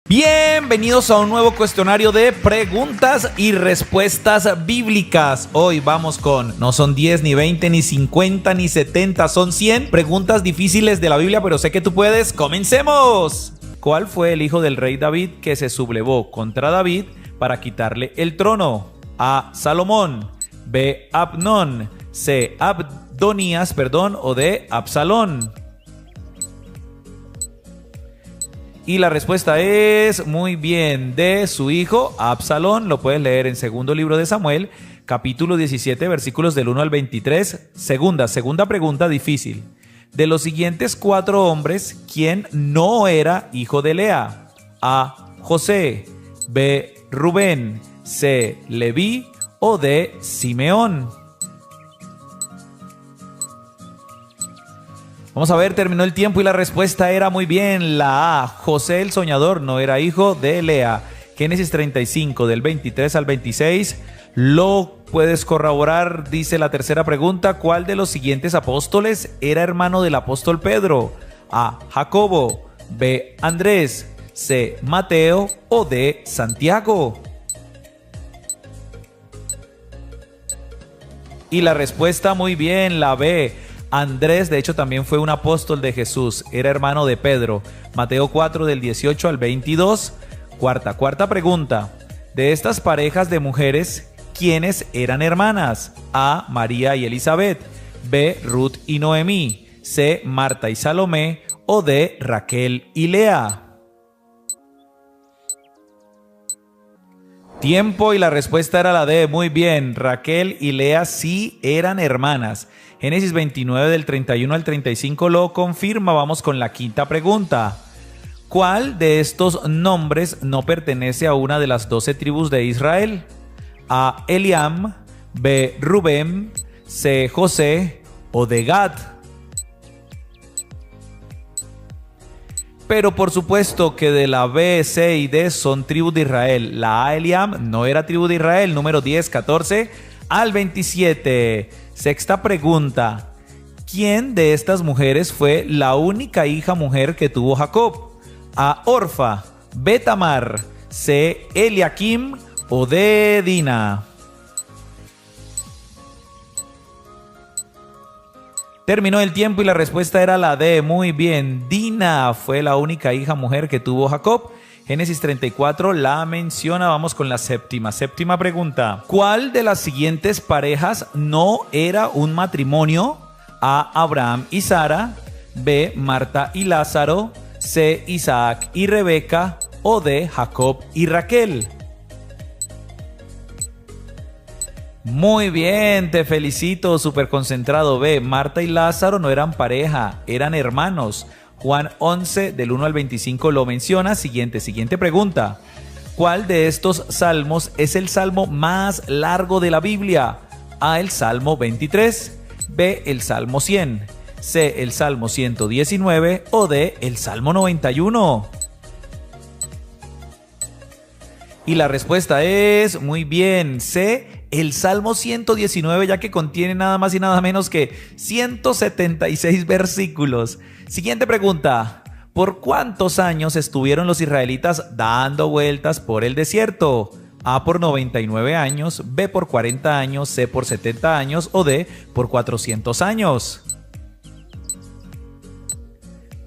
Bienvenidos a un nuevo cuestionario de preguntas y respuestas bíblicas. Hoy vamos con, no son 10, ni 20, ni 50, ni 70, son 100 preguntas difíciles de la Biblia, pero sé que tú puedes. ¡Comencemos! ¿Cuál fue el hijo del rey David que se sublevó contra David para quitarle el trono? A. Salomón, B. Abnón, C. Abdonías, o D. Absalón. Y la respuesta es muy bien, de su hijo Absalón. Lo puedes leer en segundo libro de Samuel, capítulo 17, versículos del 1 al 23. Segunda pregunta difícil. De los siguientes 4 hombres, ¿quién no era hijo de Lea? A. José, B. Rubén, C. Leví o D. Simeón. Vamos a ver, terminó el tiempo y la respuesta era muy bien, la A. José el soñador no era hijo de Lea. Génesis 35, del 23 al 26. Lo puedes corroborar, dice la tercera pregunta. ¿Cuál de los siguientes apóstoles era hermano del apóstol Pedro? A. Jacobo, B. Andrés, C. Mateo o D. Santiago. Y la respuesta muy bien, la B. Andrés, de hecho, también fue un apóstol de Jesús, era hermano de Pedro. Mateo 4, del 18 al 22. Cuarta pregunta. De estas parejas de mujeres, ¿quiénes eran hermanas? A. María y Elizabeth, B. Ruth y Noemí, C. Marta y Salomé o D. Raquel y Lea. Tiempo y la respuesta era la D. Muy bien, Raquel y Lea sí eran hermanas. Génesis 29 del 31 al 35 lo confirma. Vamos con la quinta pregunta. ¿Cuál de estos nombres no pertenece a una de las 12 tribus de Israel? A. Eliam, B. Rubén, C. José o D. Gad. Pero por supuesto que de la B, C y D son tribus de Israel. La A, Eliam, no era tribu de Israel. Número 10, 14 al 27. Sexta pregunta. ¿Quién de estas mujeres fue la única hija mujer que tuvo Jacob? A. Orfa, B. Tamar, C. Eliakim o D. Dina. Terminó el tiempo y la respuesta era la D. Muy bien, Dina fue la única hija mujer que tuvo Jacob. Génesis 34 la menciona. Vamos con la séptima pregunta. ¿Cuál de las siguientes parejas no era un matrimonio? A. Abraham y Sara, B. Marta y Lázaro, C. Isaac y Rebeca o D. Jacob y Raquel. Muy bien, te felicito, súper concentrado. B. Marta y Lázaro no eran pareja, eran hermanos. Juan 11, del 1 al 25 lo menciona. Siguiente pregunta. ¿Cuál de estos salmos es el salmo más largo de la Biblia? A. El Salmo 23, B. El Salmo 100, C. El Salmo 119 o D. El Salmo 91. Y la respuesta es, muy bien, C. El Salmo 119, ya que contiene nada más y nada menos que 176 versículos. Siguiente pregunta. ¿Por cuántos años estuvieron los israelitas dando vueltas por el desierto? A. Por 99 años, B. Por 40 años, C. Por 70 años o D. Por 400 años.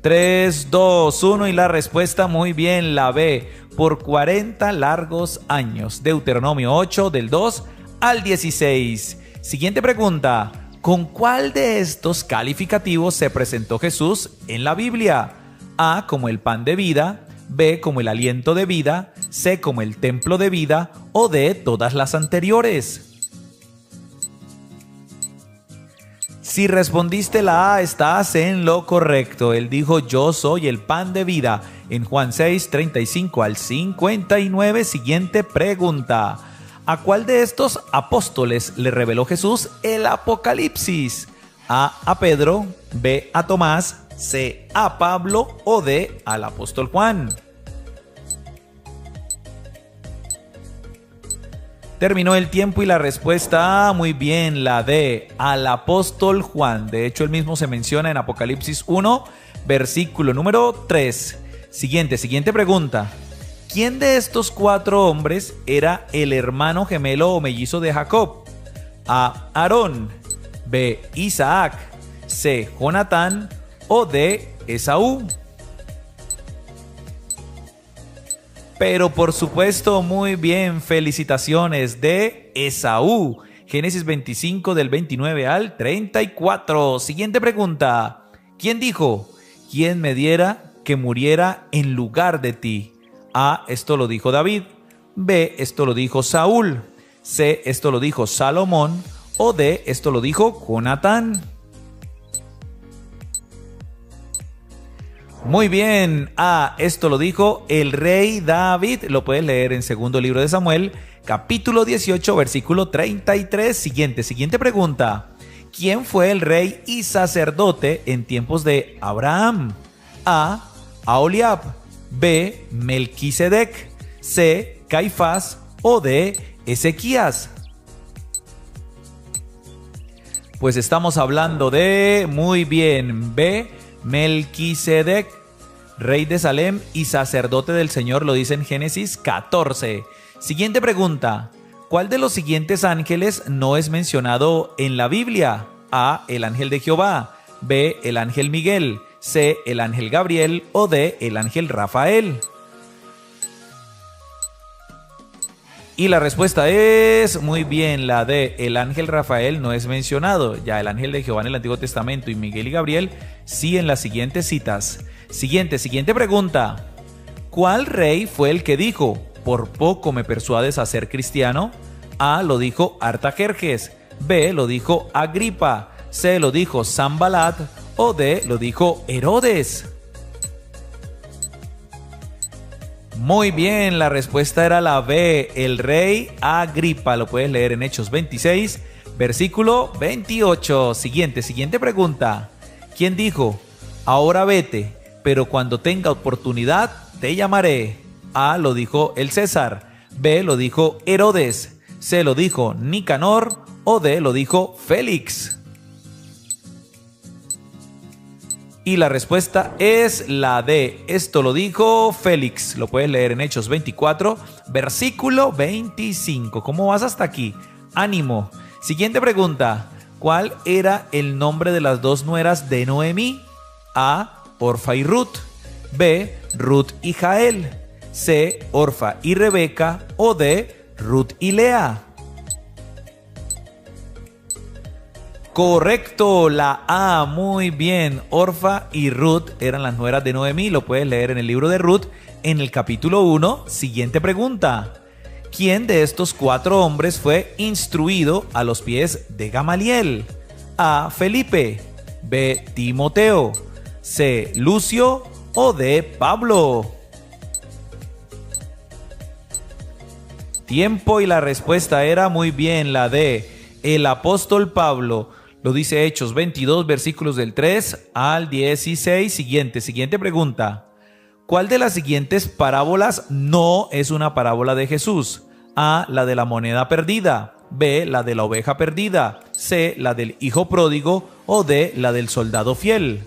3, 2, 1 y la respuesta muy bien, la B. Por 40 largos años. Deuteronomio 8, del 2 al 16. Siguiente pregunta. ¿Con cuál de estos calificativos se presentó Jesús en la Biblia? A. Como el pan de vida, B. Como el aliento de vida, C. Como el templo de vida o D. Todas las anteriores. Si respondiste la A, estás en lo correcto. Él dijo: yo soy el pan de vida, en Juan 6, 35 al 59. Siguiente pregunta. ¿A cuál de estos apóstoles le reveló Jesús el Apocalipsis? A Pedro, B. A Tomás, C. A Pablo o D. Al apóstol Juan. Terminó el tiempo y la respuesta, muy bien, la D. Al apóstol Juan. De hecho, él mismo se menciona en Apocalipsis 1, versículo número 3. Siguiente pregunta. ¿Quién de estos 4 hombres era el hermano gemelo o mellizo de Jacob? A. Aarón, B. Isaac, C. Jonatán o D. Esaú. Pero por supuesto, muy bien, felicitaciones, de Esaú. Génesis 25 del 29 al 34. Siguiente pregunta. ¿Quién dijo? ¿Quién me diera que muriera en lugar de ti? A. Esto lo dijo David. B. Esto lo dijo Saúl. C. Esto lo dijo Salomón. O D. Esto lo dijo Jonatán. Muy bien. A. Esto lo dijo el rey David. Lo puedes leer en segundo libro de Samuel, capítulo 18, versículo 33. Siguiente pregunta. ¿Quién fue el rey y sacerdote en tiempos de Abraham? A. Aholiab. B. Melquisedec. C. Caifás o D. Ezequías. Pues estamos hablando de, muy bien, B. Melquisedec, rey de Salem y sacerdote del Señor, lo dice en Génesis 14. Siguiente pregunta. ¿Cuál de los siguientes ángeles no es mencionado en la Biblia? A. El ángel de Jehová. B. El ángel Miguel. C. El ángel Gabriel o D. El ángel Rafael. Y la respuesta es, muy bien, la D. El ángel Rafael no es mencionado. Ya el ángel de Jehová en el Antiguo Testamento y Miguel y Gabriel sí en las siguientes citas. Siguiente pregunta. ¿Cuál rey fue el que dijo, por poco me persuades a ser cristiano? A. Lo dijo Artajerjes. B. Lo dijo Agripa. C. Lo dijo Sanbalat o D. Lo dijo Herodes. Muy bien, la respuesta era la B, el rey Agripa. Lo puedes leer en Hechos 26, versículo 28. Siguiente pregunta. ¿Quién dijo? Ahora vete, pero cuando tenga oportunidad te llamaré. A. Lo dijo el César. B. Lo dijo Herodes. C. Lo dijo Nicanor o D. Lo dijo Félix. Y la respuesta es la D. Esto lo dijo Félix. Lo puedes leer en Hechos 24, versículo 25. ¿Cómo vas hasta aquí? Ánimo. Siguiente pregunta. ¿Cuál era el nombre de las 2 nueras de Noemí? A. Orfa y Ruth. B. Ruth y Jael. C. Orfa y Rebeca. O D. Ruth y Lea. Correcto, la A, muy bien. Orfa y Ruth eran las nueras de Noemí. Lo puedes leer en el libro de Ruth, en el capítulo 1. Siguiente pregunta. ¿Quién de estos 4 hombres fue instruido a los pies de Gamaliel? A. Felipe. B. Timoteo. C. Lucio o D. Pablo. Tiempo y la respuesta era muy bien la D. El apóstol Pablo. Lo dice Hechos 22, versículos del 3 al 16. Siguiente pregunta. ¿Cuál de las siguientes parábolas no es una parábola de Jesús? A. La de la moneda perdida. B. La de la oveja perdida. C. La del hijo pródigo. O D. La del soldado fiel.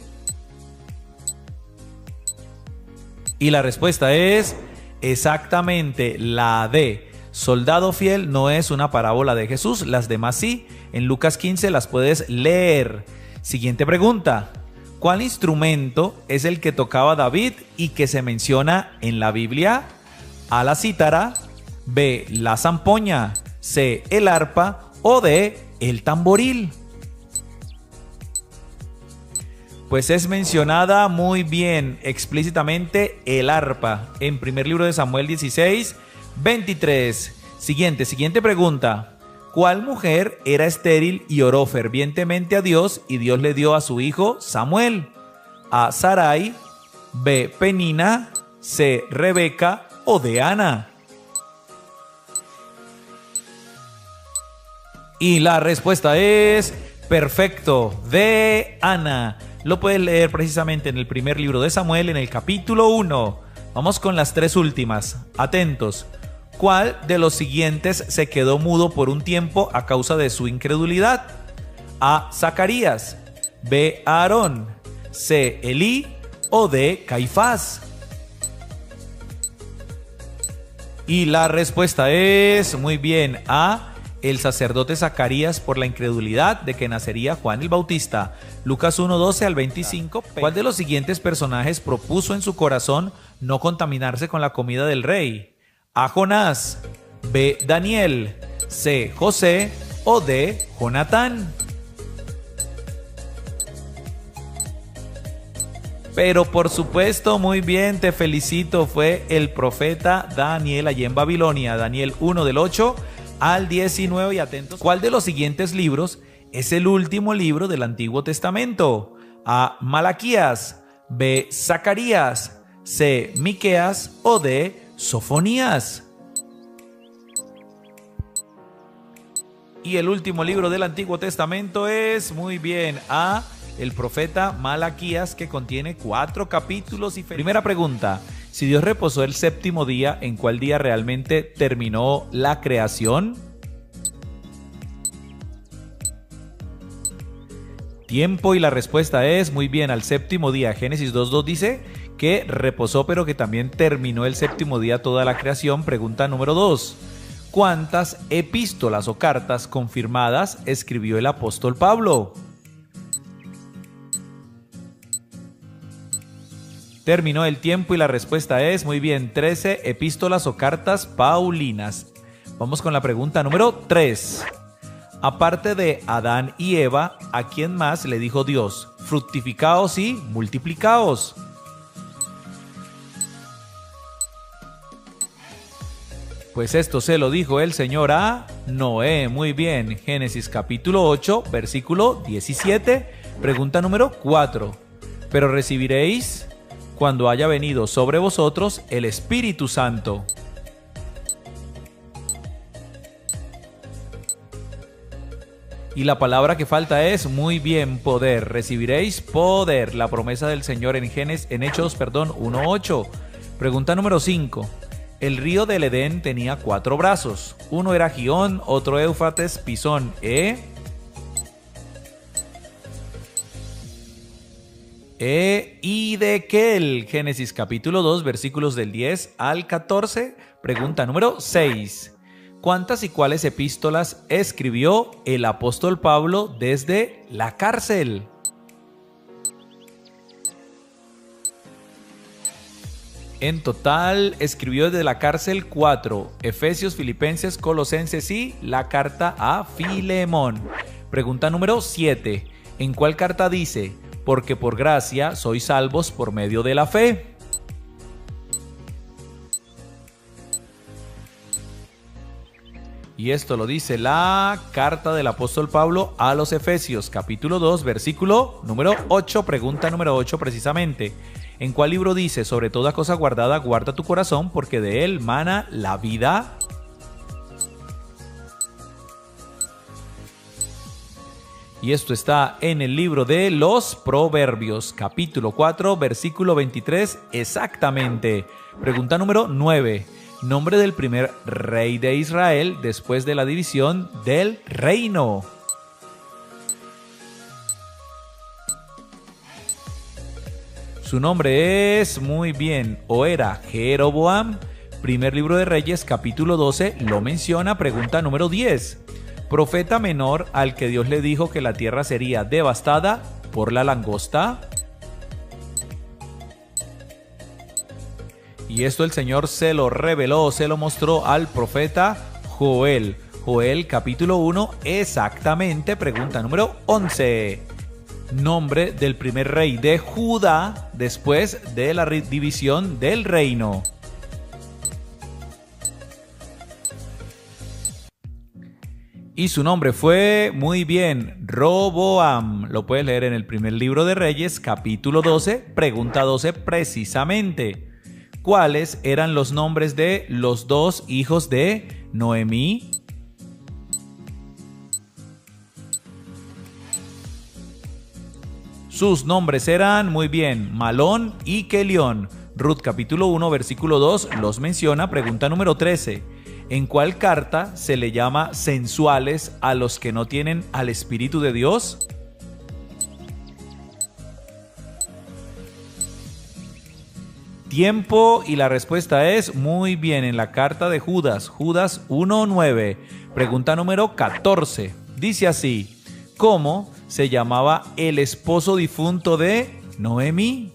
Y la respuesta es exactamente la D. Soldado fiel no es una parábola de Jesús, las demás sí. En Lucas 15 las puedes leer. Siguiente pregunta. ¿Cuál instrumento es el que tocaba David y que se menciona en la Biblia? A. La cítara. B. La zampoña. C. El arpa. O D. El tamboril. Pues es mencionada muy bien, explícitamente, el arpa. En primer libro de Samuel 16, 23. Siguiente pregunta. ¿Cuál mujer era estéril y oró fervientemente a Dios y Dios le dio a su hijo Samuel? A. Sarai. B. Penina. C. Rebeca o D. Ana. Y la respuesta es perfecto, de Ana. Lo puedes leer precisamente en el primer libro de Samuel, en el capítulo 1. Vamos con las 3 últimas. Atentos. ¿Cuál de los siguientes se quedó mudo por un tiempo a causa de su incredulidad? A. Zacarías. B. Aarón. C. Elí o D. Caifás. Y la respuesta es, muy bien, A, el sacerdote Zacarías por la incredulidad de que nacería Juan el Bautista. Lucas 1:12 al 25. ¿Cuál de los siguientes personajes propuso en su corazón no contaminarse con la comida del rey? A, Jonás, B, Daniel, C, José o D, Jonatán. Pero por supuesto, muy bien, te felicito, fue el profeta Daniel allí en Babilonia. Daniel 1 del 8 al 19 y atentos. ¿Cuál de los siguientes libros es el último libro del Antiguo Testamento? A, Malaquías, B, Zacarías, C, Miqueas o D, Sofonías. Y el último libro del Antiguo Testamento es, muy bien, A, el profeta Malaquías, que contiene 4 capítulos. Y primera pregunta, si Dios reposó el séptimo día, ¿en cuál día realmente terminó la creación? Tiempo, y la respuesta es, muy bien, al séptimo día. Génesis 2:2 dice que reposó, pero que también terminó el séptimo día toda la creación. Pregunta número 2. ¿Cuántas epístolas o cartas confirmadas escribió el apóstol Pablo? Terminó el tiempo y la respuesta es, muy bien, 13 epístolas o cartas paulinas. Vamos con la pregunta número 3. Aparte de Adán y Eva, ¿a quién más le dijo Dios? Fructificaos y multiplicaos. Pues esto se lo dijo el Señor a Noé. Muy bien, Génesis capítulo 8, versículo 17. Pregunta número 4. Pero recibiréis cuando haya venido sobre vosotros el Espíritu Santo. Y la palabra que falta es, muy bien, poder. Recibiréis poder, la promesa del Señor en Hechos 1:8. Pregunta número 5. El río del Edén tenía 4 brazos. Uno era Gihón, otro Éufrates, Pisón, y de Kel. Génesis capítulo 2, versículos del 10 al 14. Pregunta número 6. ¿Cuántas y cuáles epístolas escribió el apóstol Pablo desde la cárcel? En total escribió desde la cárcel 4, Efesios, Filipenses, Colosenses y la carta a Filemón. Pregunta número 7. ¿En cuál carta dice, porque por gracia sois salvos por medio de la fe? Y esto lo dice la carta del apóstol Pablo a los Efesios, capítulo 2, versículo número 8, pregunta número 8 precisamente. ¿En cuál libro dice, sobre toda cosa guardada, guarda tu corazón, porque de él mana la vida? Y esto está en el libro de los Proverbios, capítulo 4, versículo 23, exactamente. Pregunta número 9. Nombre del primer rey de Israel después de la división del reino. Su nombre es, muy bien, o era Jeroboam. Primer libro de Reyes, capítulo 12, lo menciona. Pregunta número 10. Profeta menor al que Dios le dijo que la tierra sería devastada por la langosta. Y esto el Señor se lo reveló, se lo mostró al profeta Joel. Joel capítulo 1, exactamente. Pregunta número 11. Nombre del primer rey de Judá después de la división del reino. Y su nombre fue, muy bien, Roboam. Lo puedes leer en el primer libro de Reyes, capítulo 12, pregunta 12 precisamente. ¿Cuáles eran los nombres de los 2 hijos de Noemí? Sus nombres eran, muy bien, Malón y Kelión. Ruth capítulo 1, versículo 2 los menciona. Pregunta número 13. ¿En cuál carta se le llama sensuales a los que no tienen al Espíritu de Dios? Tiempo y la respuesta es muy bien en la carta de Judas, Judas 1:9. Pregunta número 14. Dice así: ¿cómo se llamaba el esposo difunto de Noemí?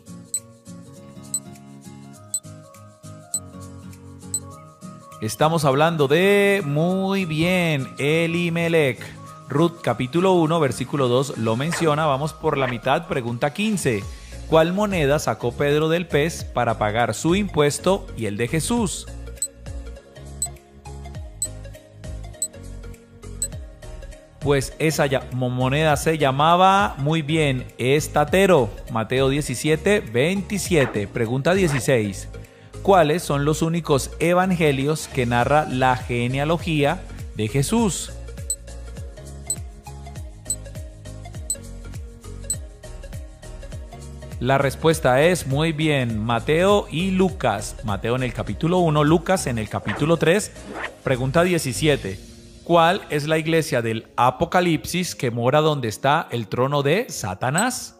Estamos hablando de, muy bien, Elimelech. Ruth capítulo 1, versículo 2 lo menciona. Vamos por la mitad, pregunta 15. ¿Cuál moneda sacó Pedro del pez para pagar su impuesto y el de Jesús? Pues esa moneda se llamaba, muy bien, estatero. Mateo 17, 27. Pregunta 16. ¿Cuáles son los únicos evangelios que narra la genealogía de Jesús? La respuesta es muy bien, Mateo y Lucas. Mateo en el capítulo 1, Lucas en el capítulo 3. Pregunta 17. ¿Cuál es la iglesia del Apocalipsis que mora donde está el trono de Satanás?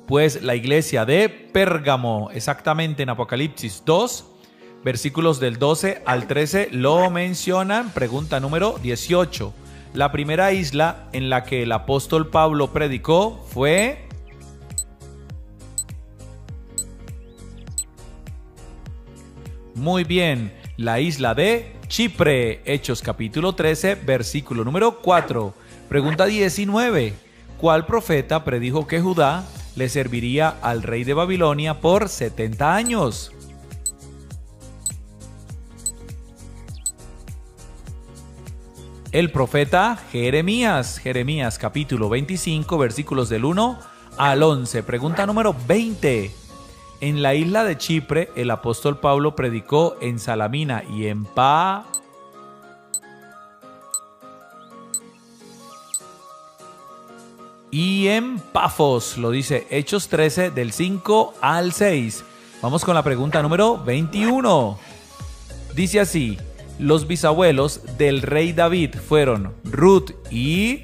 Pues la iglesia de Pérgamo, exactamente en Apocalipsis 2, versículos del 12 al 13 lo mencionan. Pregunta número 18. La primera isla en la que el apóstol Pablo predicó fue... Muy bien, la isla de Chipre. Hechos capítulo 13, versículo número 4. Pregunta 19. ¿Cuál profeta predijo que Judá le serviría al rey de Babilonia por 70 años? El profeta Jeremías. Jeremías capítulo 25, versículos del 1 al 11. Pregunta número 20. En la isla de Chipre, el apóstol Pablo predicó en Salamina y en Pafos, lo dice Hechos 13 del 5 al 6. Vamos con la pregunta número 21. Dice así: los bisabuelos del rey David fueron Ruth y...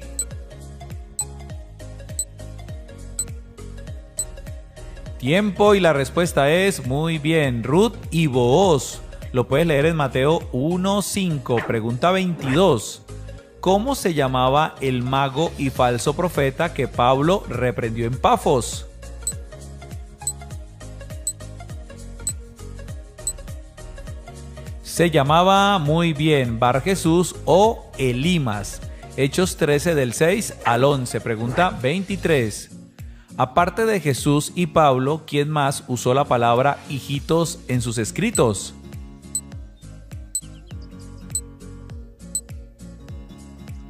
Tiempo y la respuesta es muy bien, Ruth y Booz. Lo puedes leer en Mateo 1:5. Pregunta 22. ¿Cómo se llamaba el mago y falso profeta que Pablo reprendió en Pafos? Se llamaba muy bien Bar Jesús o Elimas. Hechos 13 del 6 al 11. Pregunta 23. Aparte de Jesús y Pablo, ¿quién más usó la palabra hijitos en sus escritos?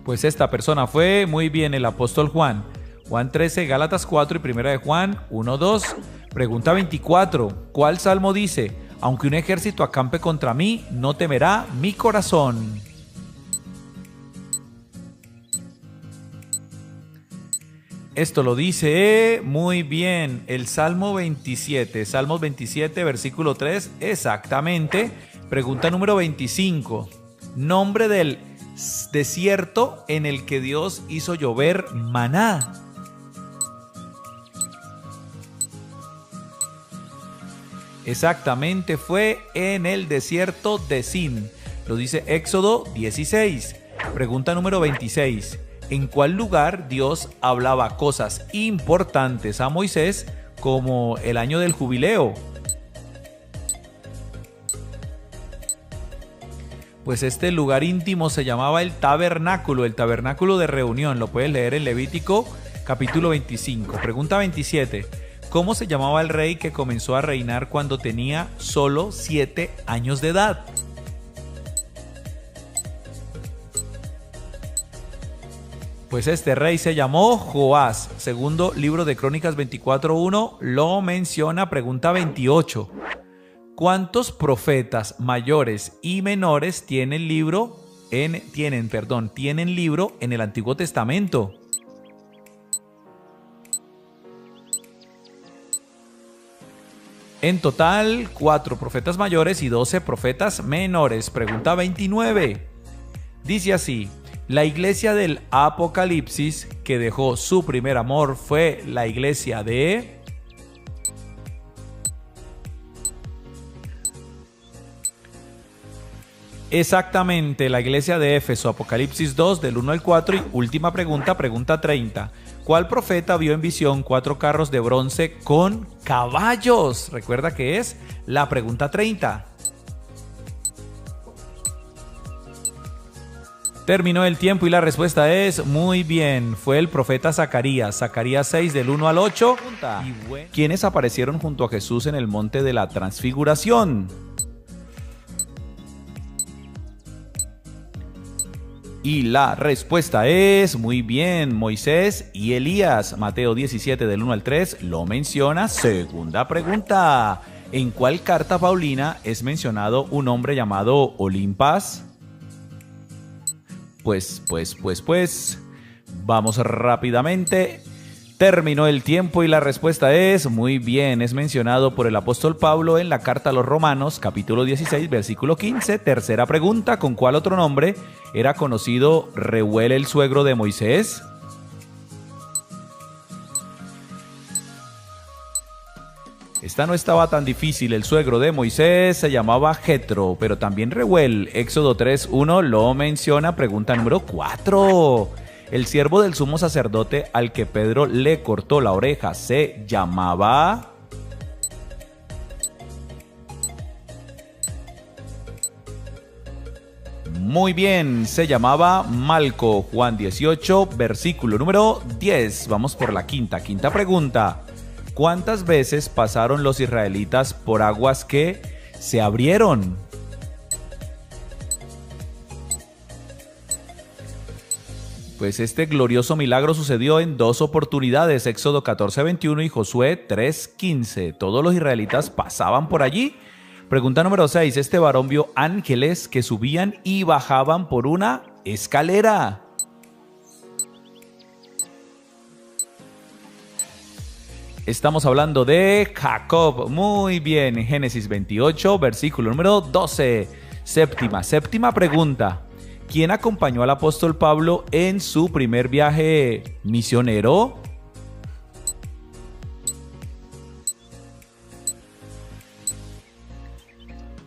Pues esta persona fue, muy bien, el apóstol Juan. Juan 13, Gálatas 4 y 1 de Juan 1:2. Pregunta 24. ¿Cuál salmo dice: aunque un ejército acampe contra mí, no temerá mi corazón? Esto lo dice muy bien el Salmo 27. Salmos 27, versículo 3, exactamente. Pregunta número 25. Nombre del desierto en el que Dios hizo llover maná. Exactamente, fue en el desierto de Sin. Lo dice Éxodo 16. Pregunta número 26. ¿En cuál lugar Dios hablaba cosas importantes a Moisés como el año del jubileo? Pues este lugar íntimo se llamaba el tabernáculo de reunión. Lo puedes leer en Levítico capítulo 25. Pregunta 27. ¿Cómo se llamaba el rey que comenzó a reinar cuando tenía solo 7 años de edad? Pues este rey se llamó Joás. Segundo libro de Crónicas 24:1 lo menciona. Pregunta 28. ¿Cuántos profetas mayores y menores tienen libro en el Antiguo Testamento? En total, 4 profetas mayores y 12 profetas menores. Pregunta 29. Dice así: La iglesia del Apocalipsis que dejó su primer amor fue la iglesia de... Exactamente, la iglesia de Éfeso, Apocalipsis 2, del 1 al 4. Y última pregunta, pregunta 30. ¿Cuál profeta vio en visión 4 carros de bronce con caballos? Recuerda que es la pregunta 30. Terminó el tiempo y la respuesta es muy bien. Fue el profeta Zacarías. Zacarías 6 del 1 al 8. ¿Quiénes aparecieron junto a Jesús en el monte de la Transfiguración? Y la respuesta es muy bien, Moisés y Elías. Mateo 17 del 1 al 3 lo menciona. Segunda pregunta. ¿En cuál carta paulina es mencionado un hombre llamado Olimpas? Pues, vamos rápidamente. Terminó el tiempo y la respuesta es muy bien. Es mencionado por el apóstol Pablo en la carta a los Romanos, capítulo 16, versículo 15. Tercera pregunta, ¿con cuál otro nombre era conocido Reuel, el suegro de Moisés? Esta no estaba tan difícil. El suegro de Moisés se llamaba Jetro, pero también Reuel. Éxodo 3:1 lo menciona. Pregunta número 4. El siervo del sumo sacerdote al que Pedro le cortó la oreja se llamaba... Muy bien, se llamaba Malco. Juan 18, versículo número 10. Vamos por la quinta pregunta. ¿Cuántas veces pasaron los israelitas por aguas que se abrieron? Pues este glorioso milagro sucedió en 2 oportunidades, Éxodo 14:21 y Josué 3:15. Todos los israelitas pasaban por allí. Pregunta número 6. Este varón vio ángeles que subían y bajaban por una escalera. Estamos hablando de Jacob. Muy bien, Génesis 28, versículo número 12. Séptima pregunta. ¿Quién acompañó al apóstol Pablo en su primer viaje misionero?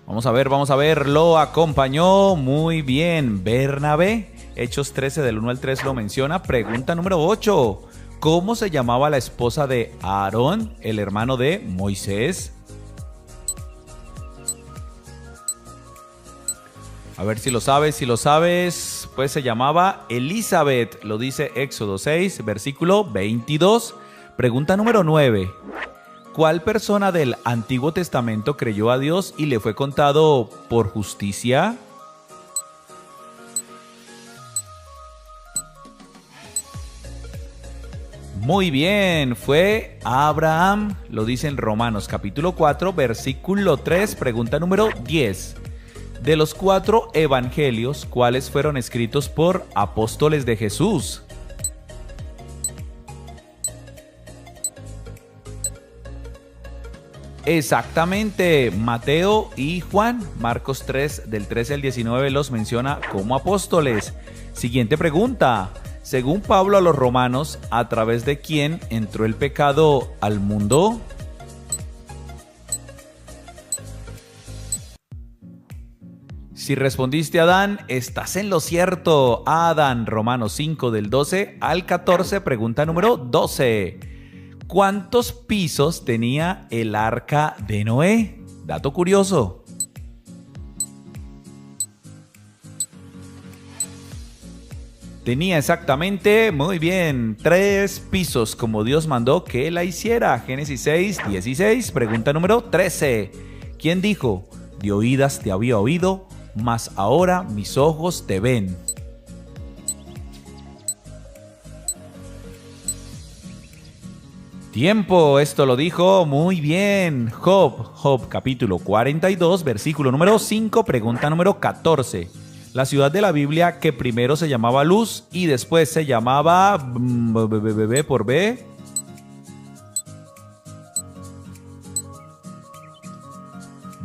Vamos a ver, lo acompañó muy bien Bernabé. Hechos 13 del 1 al 3 lo menciona. Pregunta número 8. ¿Cómo se llamaba la esposa de Aarón, el hermano de Moisés? A ver si lo sabes, pues se llamaba Elizabeth, lo dice Éxodo 6, versículo 22. Pregunta número 9. ¿Cuál persona del Antiguo Testamento creyó a Dios y le fue contado por justicia? Muy bien, fue Abraham, lo dice en Romanos capítulo 4, versículo 3, pregunta número 10. De los 4 evangelios, ¿cuáles fueron escritos por apóstoles de Jesús? Exactamente, Mateo y Juan. Marcos 3, del 13 al 19 los menciona como apóstoles. Siguiente pregunta. Según Pablo a los romanos, ¿a través de quién entró el pecado al mundo? Si respondiste Adán, estás en lo cierto. Adán, Romanos 5 del 12 al 14, pregunta número 12. ¿Cuántos pisos tenía el arca de Noé? Dato curioso. Tenía exactamente, muy bien, 3 pisos como Dios mandó que la hiciera. Génesis 6, 16, pregunta número 13. ¿Quién dijo? De oídas te había oído, mas ahora mis ojos te ven. Tiempo, esto lo dijo muy bien Job capítulo 42, versículo número 5, pregunta número 14. La ciudad de la Biblia que primero se llamaba Luz y después se llamaba por B.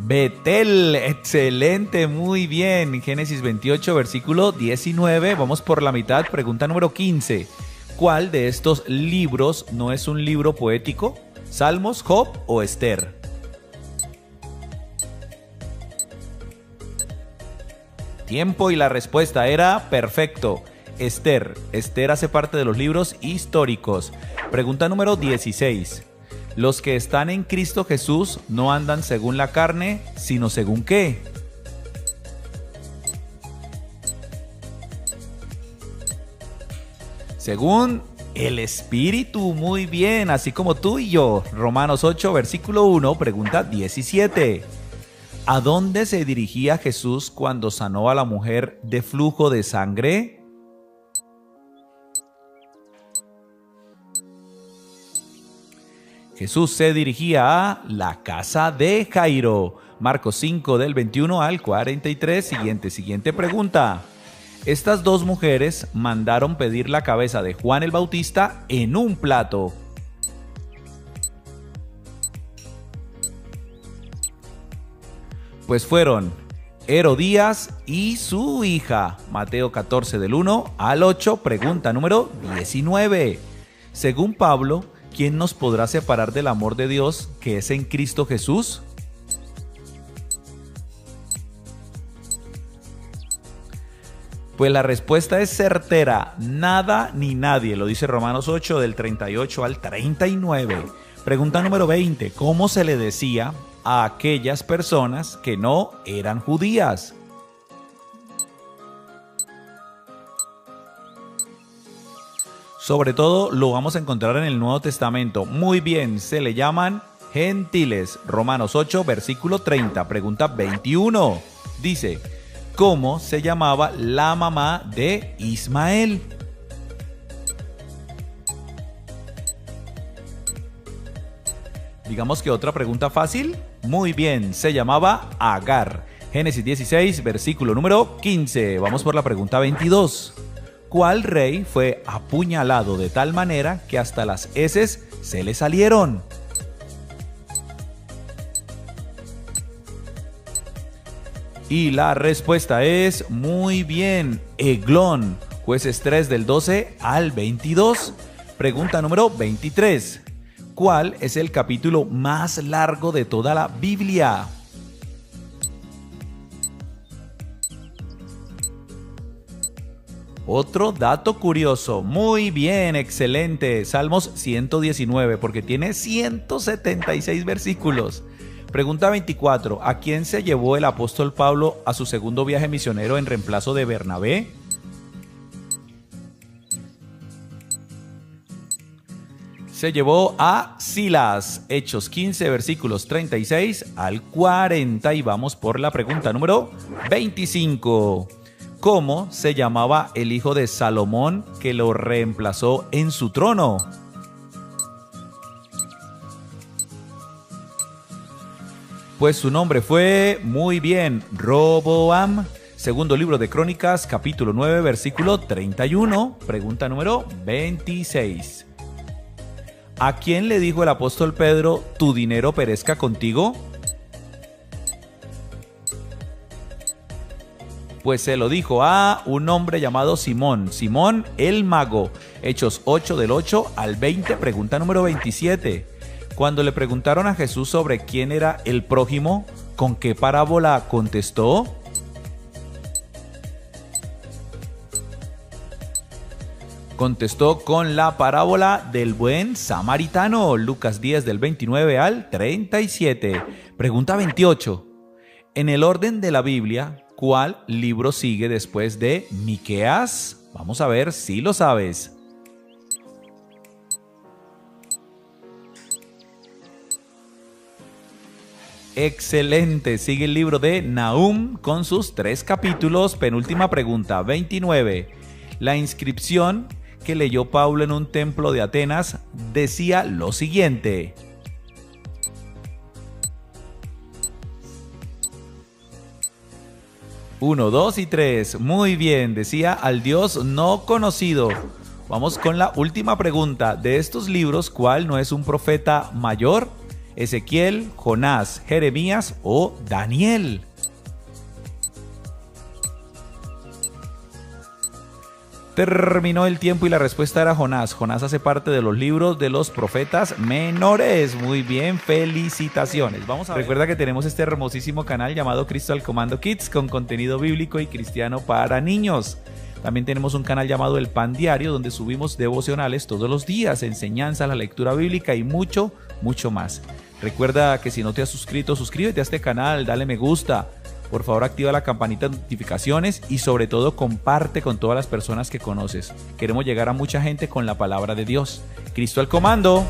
Betel, excelente, muy bien. Génesis 28, versículo 19, vamos por la mitad, pregunta número 15. ¿Cuál de estos libros no es un libro poético? ¿Salmos, Job o Esther? Tiempo y la respuesta era perfecto. Esther. Esther hace parte de los libros históricos. Pregunta número 16. Los que están en Cristo Jesús no andan según la carne, sino según ¿qué? Según el Espíritu, muy bien, así como tú y yo. Romanos 8, versículo 1, pregunta 17. ¿A dónde se dirigía Jesús cuando sanó a la mujer de flujo de sangre? Jesús se dirigía a la casa de Jairo. Marcos 5 del 21 al 43. Siguiente pregunta. Estas dos mujeres mandaron pedir la cabeza de Juan el Bautista en un plato. Pues fueron Herodías y su hija. Mateo 14 del 1 al 8. Pregunta número 19. Según Pablo, ¿quién nos podrá separar del amor de Dios que es en Cristo Jesús? Pues la respuesta es certera, nada ni nadie, lo dice Romanos 8 del 38 al 39. Pregunta número 20, ¿cómo se le decía a aquellas personas que no eran judías? Sobre todo lo vamos a encontrar en el Nuevo Testamento. Muy bien, se le llaman gentiles. Romanos 8, versículo 30, pregunta 21. Dice, ¿cómo se llamaba la mamá de Ismael? Digamos que otra pregunta fácil. Muy bien, se llamaba Agar. Génesis 16, versículo número 15. Vamos por la pregunta 22. ¿Cuál rey fue apuñalado de tal manera que hasta las heces se le salieron? Y la respuesta es muy bien, Eglón. Jueces 3 del 12 al 22. Pregunta número 23. ¿Cuál es el capítulo más largo de toda la Biblia? Otro dato curioso, muy bien, excelente, Salmos 119, porque tiene 176 versículos. Pregunta 24, ¿a quién se llevó el apóstol Pablo a su segundo viaje misionero en reemplazo de Bernabé? Se llevó a Silas, Hechos 15, versículos 36 al 40, y vamos por la pregunta número 25. ¿Cómo se llamaba el hijo de Salomón que lo reemplazó en su trono? Pues su nombre fue, muy bien, Roboam. Segundo libro de Crónicas, capítulo 9, versículo 31. Pregunta número 26. ¿A quién le dijo el apóstol Pedro, tu dinero perezca contigo? Pues se lo dijo a un hombre llamado Simón, Simón el mago. Hechos 8 del 8 al 20, pregunta número 27. Cuando le preguntaron a Jesús sobre quién era el prójimo, ¿con qué parábola contestó? Contestó con la parábola del buen samaritano, Lucas 10 del 29 al 37. Pregunta 28. En el orden de la Biblia, ¿cuál libro sigue después de Miqueas? Vamos a ver si lo sabes. Excelente, sigue el libro de Nahum con sus 3 capítulos. Penúltima pregunta, 29. La inscripción que leyó Pablo en un templo de Atenas decía lo siguiente. Uno, dos y tres. Muy bien, decía al Dios no conocido. Vamos con la última pregunta. De estos libros, ¿cuál no es un profeta mayor? Ezequiel, Jonás, Jeremías o Daniel. Terminó el tiempo y la respuesta era Jonás. Jonás hace parte de los libros de los profetas menores. Muy bien, felicitaciones. Vamos a ver. Recuerda que tenemos este hermosísimo canal llamado Cristo al Comando Kids con contenido bíblico y cristiano para niños. También tenemos un canal llamado El Pan Diario donde subimos devocionales todos los días, enseñanza, la lectura bíblica y mucho, mucho más. Recuerda que si no te has suscrito, suscríbete a este canal, dale me gusta. Por favor, activa la campanita de notificaciones y sobre todo comparte con todas las personas que conoces. Queremos llegar a mucha gente con la palabra de Dios. Cristo al comando.